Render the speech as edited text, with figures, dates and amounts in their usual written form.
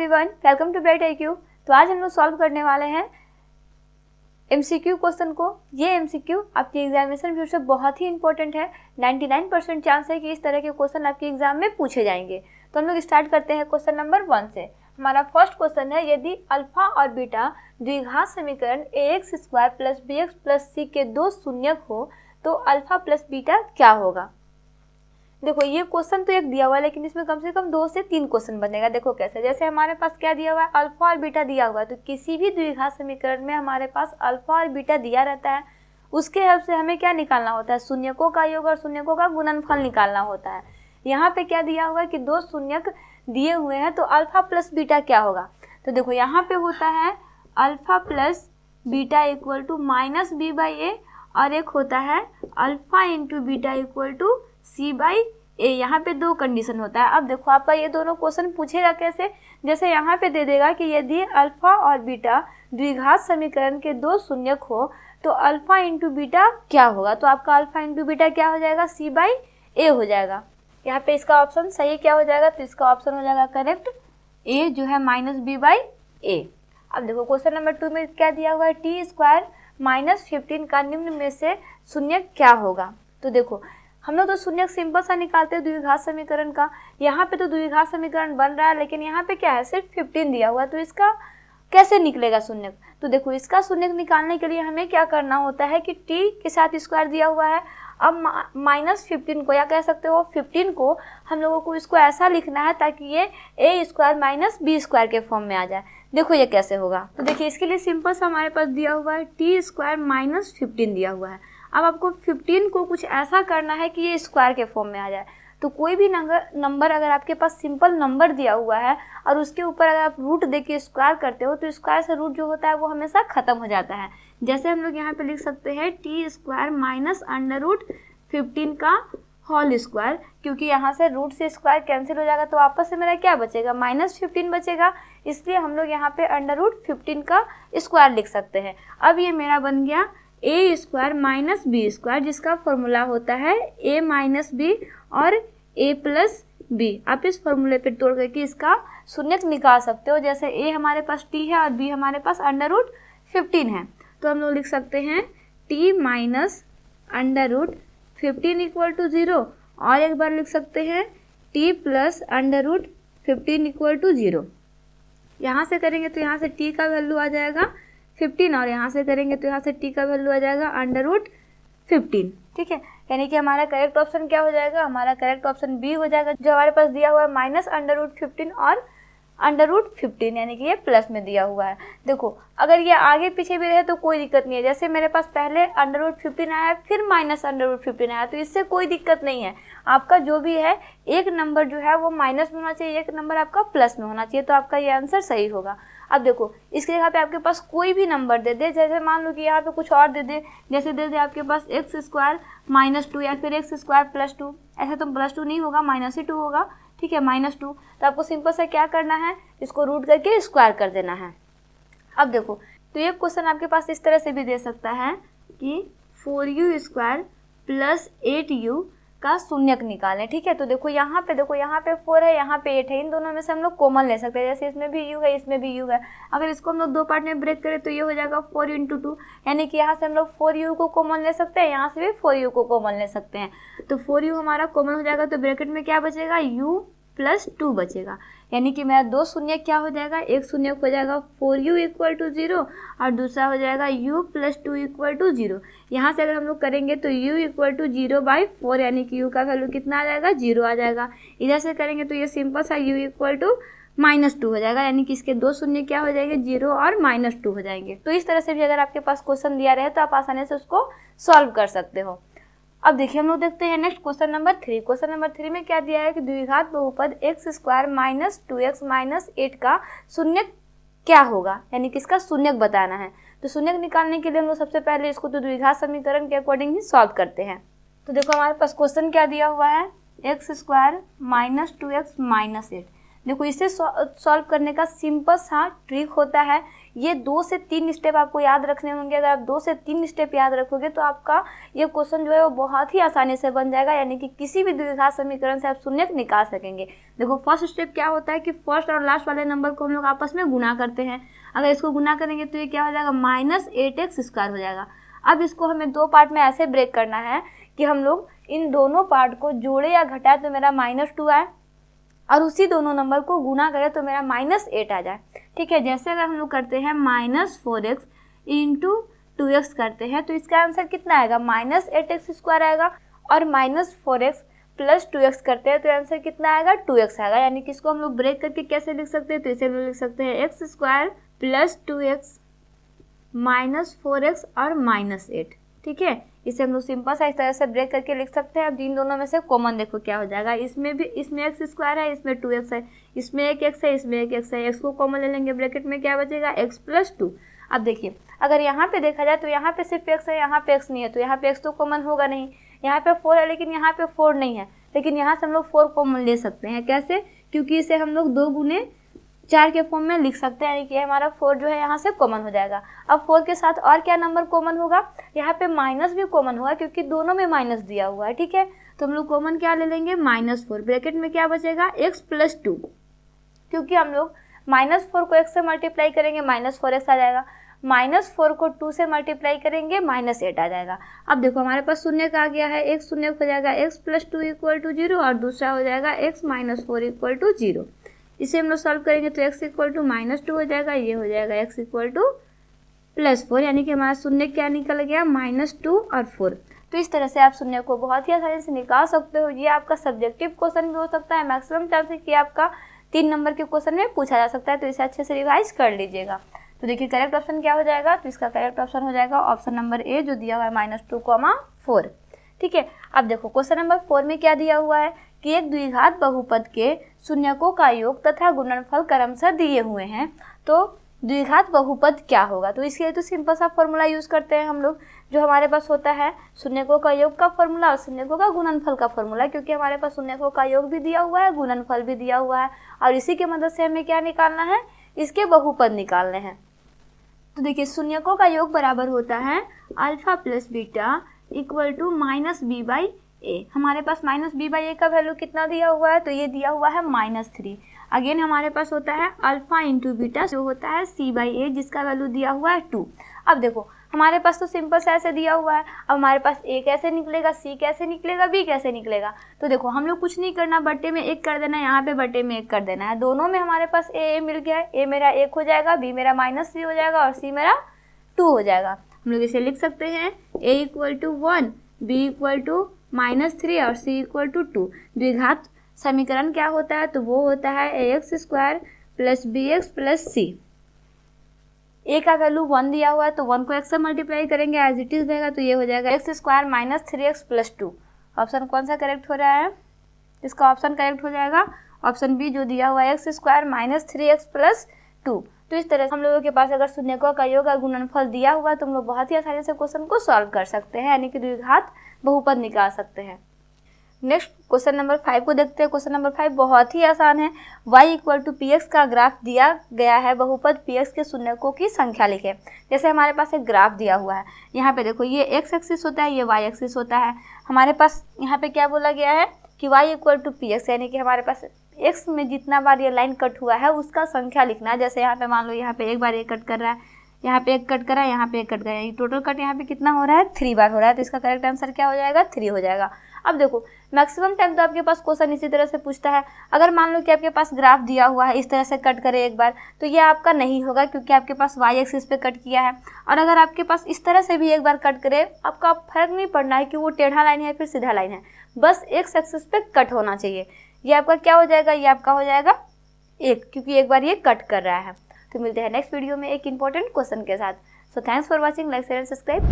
Everyone, welcome to bright IQ। तो आज हम लोग सॉल्व करने वाले हैं MCQ क्वेश्चन को। ये MCQ आपकी एग्जामिनेशन व्यू से बहुत ही इंपॉर्टेंट है। 99% चांस है कि इस तरह के क्वेश्चन आपके एग्जाम में पूछे जाएंगे। तो हम लोग स्टार्ट करते हैं क्वेश्चन नंबर 1 से। हमारा फर्स्ट क्वेश्चन है, यदि अल्फा और बीटा द्विघात समीकरण ax² + bx + c के दो शून्यक हो तो अल्फा प्लस बीटा क्या होगा। देखो ये क्वेश्चन तो एक दिया हुआ है, लेकिन इसमें कम से कम 2 से 3 क्वेश्चन बनेगा। देखो कैसे, जैसे हमारे पास क्या दिया हुआ है, अल्फा और बीटा दिया हुआ है, तो किसी भी द्विघात समीकरण में हमारे पास अल्फा और बीटा दिया रहता है। उसके हेल्प से हमें क्या निकालना होता है, शून्यकों का योग और शून्यकों का गुणनफल निकालना होता है। यहाँ पे क्या दिया हुआ है कि दो शून्यक दिए हुए हैं, तो अल्फा प्लस बीटा क्या होगा। तो देखो यहाँ पे होता है alpha plus beta equal to -b/a और एक होता है alpha into beta equal to c/a। यहाँ पे दो कंडीशन होता है। अब देखो आपका ये दोनों क्वेश्चन पूछेगा कैसे, जैसे यहाँ पे दे देगा कि यदि अल्फा और बीटा द्विघात समीकरण के दो शून्यक हो तो अल्फा इंटू बीटा क्या होगा। तो आपका अल्फा इंटू बीटा क्या हो जाएगा, c/a हो जाएगा। यहाँ पे इसका ऑप्शन सही क्या हो जाएगा, तो इसका ऑप्शन हो जाएगा करेक्ट, a जो है -b/a। अब देखो क्वेश्चन नंबर 2 में क्या दिया हुआ है, t² - 15 का निम्न में से शून्यक क्या होगा। तो देखो हम लोग तो शून्यक सिंपल सा निकालते हैं द्विघात समीकरण का। यहाँ पे तो द्विघात समीकरण बन रहा है, लेकिन यहाँ पे क्या है, सिर्फ 15 दिया हुआ है, तो इसका कैसे निकलेगा शून्यक। तो देखो इसका शून्यक निकालने के लिए हमें क्या करना होता है कि t के साथ स्क्वायर दिया हुआ है। अब -15 को, या कह सकते हो 15 को, हम लोगों को इसको ऐसा लिखना है ताकि ये a² - b² के फॉर्म में आ जाए। देखो ये कैसे होगा, तो देखिए इसके लिए सिंपल सा हमारे पास दिया हुआ है t² - 15 दिया हुआ है। अब आपको 15 को कुछ ऐसा करना है कि ये स्क्वायर के फॉर्म में आ जाए। तो कोई भी नंबर अगर आपके पास सिंपल नंबर दिया हुआ है और उसके ऊपर अगर आप रूट देके स्क्वायर करते हो तो स्क्वायर से रूट जो होता है वो हमेशा ख़त्म हो जाता है। जैसे हम लोग यहाँ पे लिख सकते हैं t² - √15 का होल स्क्वायर, क्योंकि यहाँ से रूट से स्क्वायर कैंसिल हो जाएगा तो आपस से मेरा क्या बचेगा, -15 बचेगा। इसलिए हम लोग यहाँ पे √15 का स्क्वायर लिख सकते हैं। अब ये मेरा बन गया a² - b², जिसका फॉर्मूला होता है a - b और a + b। आप इस फॉर्मूले पे तोड़ करके इसका शून्यक निकाल सकते हो। जैसे a हमारे पास t है और b हमारे पास √15 है, तो हम लोग लिख सकते हैं t - √15 = 0, और एक बार लिख सकते हैं t + √15 = 0। यहाँ से करेंगे तो यहाँ से t का वैल्यू आ जाएगा 15, और यहाँ से करेंगे तो यहाँ से t का वैल्यू आ जाएगा √15। ठीक है, यानी कि हमारा करेक्ट ऑप्शन क्या हो जाएगा, हमारा करेक्ट ऑप्शन बी हो जाएगा, जो हमारे पास दिया हुआ है -√15 और √15, यानी कि ये प्लस में दिया हुआ है। देखो अगर ये आगे पीछे भी रहे तो कोई दिक्कत नहीं है। जैसे मेरे पास पहले √15 आया फिर -√15 आया, तो इससे कोई दिक्कत नहीं है। आपका जो भी है एक नंबर जो है वो माइनस में होना चाहिए, एक नंबर आपका प्लस में होना चाहिए, तो आपका ये आंसर सही होगा। अब देखो इसके जगह पे आपके पास कोई भी नंबर दे दे, जैसे मान लो कि यहाँ पे कुछ और दे दे, जैसे दे दे आपके पास x² - 2 या फिर x² + 2, ऐसे तो +2 नहीं होगा, -2 होगा। ठीक है, -2, तो आपको सिंपल से क्या करना है, इसको रूट करके स्क्वायर कर देना है। अब देखो तो ये क्वेश्चन आपके पास इस तरह से भी दे सकता है कि 4u² + 8u का शून्यक निकालें। ठीक है, तो देखो यहाँ पे 4 है, यहाँ पे 8 है, इन दोनों में से हम लोग कॉमन ले सकते हैं। जैसे इसमें भी u है, इसमें भी u है। अगर इसको हम लोग दो पार्ट में ब्रेक करें तो ये हो जाएगा 4 × 2, यानी कि यहाँ से हम लोग 4u को कॉमन ले सकते हैं, यहाँ से भी 4u को कॉमन ले सकते हैं। तो 4u हमारा कॉमन हो जाएगा, तो ब्रैकेट में क्या बचेगा, u + 2 बचेगा, यानी कि मेरा दो शून्य क्या हो जाएगा, एक शून्य हो जाएगा 4u = 0 और दूसरा हो जाएगा u + 2 = 0। यहाँ से अगर हम लोग करेंगे तो u = 0/4, यानी कि u का वैल्यू कितना आ जाएगा, 0 आ जाएगा। इधर से करेंगे तो ये सिंपल सा u = -2 हो जाएगा, यानी कि इसके दो शून्य क्या हो जाएंगे, 0 और -2 हो जाएंगे। तो इस तरह से भी अगर आपके पास क्वेश्चन दिया रहे तो आप आसानी से उसको सॉल्व कर सकते हो। अब देखिए हम लोग देखते हैं next question number 3। Question number 3 में क्या दिया है कि द्विघात बहुपद x² - 2x - 8 का शून्यक क्या होगा, यानी कि इसका शून्यक बताना है। तो शून्यक निकालने के लिए हम लोग सबसे पहले इसको तो द्विघात समीकरण के अकॉर्डिंग ही सॉल्व करते हैं। तो देखो हमारे पास क्वेश्चन क्या दिया हुआ है, x² - 2x - 8। देखो इसे सॉल्व करने का सिंपल सा ट्रिक होता है, ये 2 से 3 स्टेप आपको याद रखने होंगे। अगर आप 2 से 3 स्टेप याद रखोगे तो आपका ये क्वेश्चन जो है वो बहुत ही आसानी से बन जाएगा, यानी कि किसी भी द्विघात समीकरण से आप शून्य निकाल सकेंगे। देखो फर्स्ट स्टेप क्या होता है कि फर्स्ट और लास्ट वाले नंबर को हम लोग आपस में गुना करते हैं। अगर इसको गुना करेंगे तो ये क्या हो जाएगा, -8x² हो जाएगा। अब इसको हमें 2 पार्ट में ऐसे ब्रेक करना है कि हम लोग इन दोनों पार्ट को जोड़े या घटाए तो मेरा -2 आए, और उसी दोनों नंबर को गुना करें तो मेरा -8 आ जाए। ठीक है, जैसे अगर हम लोग करते हैं -4x इंटू 2x करते हैं तो इसका आंसर कितना आएगा, -8x² आएगा। और -4x प्लस 2x करते हैं तो आंसर कितना आएगा, 2x आएगा। यानी कि इसको हम लोग ब्रेक करके कैसे लिख सकते हैं, तो इसे लिख सकते हैं x² प्लस 2x -4x और -8। ठीक है, इसे हम लोग सिंपल सा इस तरह से ब्रेक करके लिख सकते हैं। अब इन दोनों में से कॉमन देखो क्या हो जाएगा, इसमें भी इसमें x² है, इसमें 2x है, इसमें एक x है, इसमें एक x है, x को कॉमन ले लेंगे, ब्रैकेट में क्या बचेगा, x + 2। अब देखिए अगर यहाँ पे देखा जाए तो यहाँ पे सिर्फ x है, यहाँ पे x नहीं है, तो यहाँ पे x तो कॉमन होगा नहीं। यहाँ पे 4 है लेकिन यहाँ पे 4 नहीं है, लेकिन यहाँ से हम लोग 4 कॉमन ले सकते हैं। कैसे, क्योंकि इसे हम लोग 2 गुने 4 के फॉर्म में लिख सकते हैं, यानी कि हमारा 4 जो है यहाँ से कॉमन हो जाएगा। अब 4 के साथ और क्या नंबर कॉमन होगा, यहाँ पे माइनस भी कॉमन होगा क्योंकि दोनों में माइनस दिया हुआ है। ठीक है, तो हम लोग कॉमन क्या ले लेंगे, -4, ब्रैकेट में क्या बचेगा, x + 2। क्योंकि हम लोग -4 को x से मल्टीप्लाई करेंगे -4x आ जाएगा, -4 को 2 से मल्टीप्लाई करेंगे -8 आ जाएगा। अब देखो हमारे पास शून्य का आ गया है, एक शून्य हो जाएगा, x + 2 = 0 और दूसरा हो जाएगा x - 4 = 0। इसे हम लोग सॉल्व करेंगे तो x = -2 हो जाएगा, ये हो जाएगा x = +4, यानी कि हमारा शून्य क्या निकल गया, -2 और 4। तो इस तरह से आप शून्य को बहुत ही आसानी से निकाल सकते हो। ये आपका सब्जेक्टिव क्वेश्चन भी हो सकता है, मैक्सिमम चांस है कि आपका 3 नंबर के क्वेश्चन में पूछा जा सकता है, तो इसे अच्छे से रिवाइज कर लीजिएगा। तो देखिए करेक्ट ऑप्शन क्या हो जाएगा, तो इसका करेक्ट ऑप्शन हो जाएगा ऑप्शन नंबर ए जो दिया हुआ है -2, 4। ठीक है, अब देखो क्वेश्चन नंबर 4 में क्या दिया हुआ है कि एक द्विघात बहुपद के शून्यकों का योग तथा गुणनफल क्रमशः दिए हुए हैं, तो द्विघात बहुपद क्या होगा। तो इसके लिए तो सिंपल सा फॉर्मूला यूज करते हैं हम लोग, जो हमारे पास होता है शून्यकों का योग का फॉर्मूला और शून्यकों का गुणनफल का फॉर्मूला, क्योंकि हमारे पास शून्यकों का योग भी दिया हुआ है, गुणनफल भी दिया हुआ है, और इसी की मदद से हमें क्या निकालना है, इसके बहुपद निकालने हैं। तो देखिए शून्यकों का योग बराबर होता है α + β = -b/a। हमारे पास -b/a का वैल्यू कितना दिया हुआ है, तो ये दिया हुआ है -3। अगेन हमारे पास होता है α × β जो होता है c/a, जिसका वैल्यू दिया हुआ है 2। अब देखो हमारे पास तो सिंपल से ऐसे दिया हुआ है, अब हमारे पास a कैसे निकलेगा, c कैसे निकलेगा, b कैसे निकलेगा। तो देखो हम लोग कुछ नहीं करना, बट्टे में 1 कर देना है, यहाँ पे बट्टे में 1 कर देना है। दोनों में हमारे पास a मिल गया है, a मेरा 1 हो जाएगा, b मेरा -3 हो जाएगा और c मेरा 2 हो जाएगा। हम लोग इसे लिख सकते हैं a = 1, b = -3 और c = 2। द्विघात समीकरण क्या होता है, तो वो होता है ax² + bx + c। a का वैल्यू 1 दिया हुआ है तो 1 को x से मल्टीप्लाई करेंगे, एज इट इज रहेगा, तो ये हो जाएगा x² - 3x + 2। ऑप्शन कौन सा करेक्ट हो रहा है, इसका ऑप्शन करेक्ट हो जाएगा ऑप्शन बी जो दिया हुआ है x² - 3x + 2। तो इस तरह से हम लोगों के पास अगर शून्यकों का योग और गुणनफल दिया हुआ है तो हम लोग बहुत ही आसानी से क्वेश्चन को सॉल्व कर सकते हैं, यानी कि द्विघात बहुपद निकाल सकते हैं। नेक्स्ट क्वेश्चन नंबर 5 को देखते हैं। क्वेश्चन नंबर 5 बहुत ही आसान है। y = px का ग्राफ दिया गया है, बहुपद px के शून्यकों की संख्या लिखे। जैसे हमारे पास एक ग्राफ दिया हुआ है, यहाँ पे देखो ये x एक्सिस होता है, ये y एक्सिस होता है। हमारे पास यहाँ पे क्या बोला गया है कि y = px, यानी कि हमारे पास x में जितना बार ये लाइन कट हुआ है उसका संख्या लिखना है। जैसे यहाँ पे मान लो यहाँ पे एक बार ये कट कर रहा है, यहाँ पे एक कट कर रहा है, यहाँ पे एक कट कर रहा है, टोटल कट यहाँ पे कितना हो रहा है, 3 बार हो रहा है। तो इसका करेक्ट आंसर क्या हो जाएगा, 3 हो जाएगा। अब देखो मैक्सिमम टाइम तो आपके पास क्वेश्चन इसी तरह से पूछता है। अगर मान लो कि आपके पास ग्राफ दिया हुआ है, इस तरह से कट करे एक बार, तो ये आपका नहीं होगा क्योंकि आपके पास y एक्सिस पे कट किया है। और अगर आपके पास इस तरह से भी एक बार कट करे, आपका फर्क नहीं पड़ना है कि वो टेढ़ा लाइन है फिर सीधा लाइन है, बस x एक्सिस पे कट होना चाहिए। ये आपका क्या हो जाएगा, ये आपका हो जाएगा 1, क्योंकि एक बार ये कट कर रहा है। तो मिलते हैं नेक्स्ट वीडियो में एक इंपॉर्टेंट क्वेश्चन के साथ। So thanks for watching, like share and subscribe.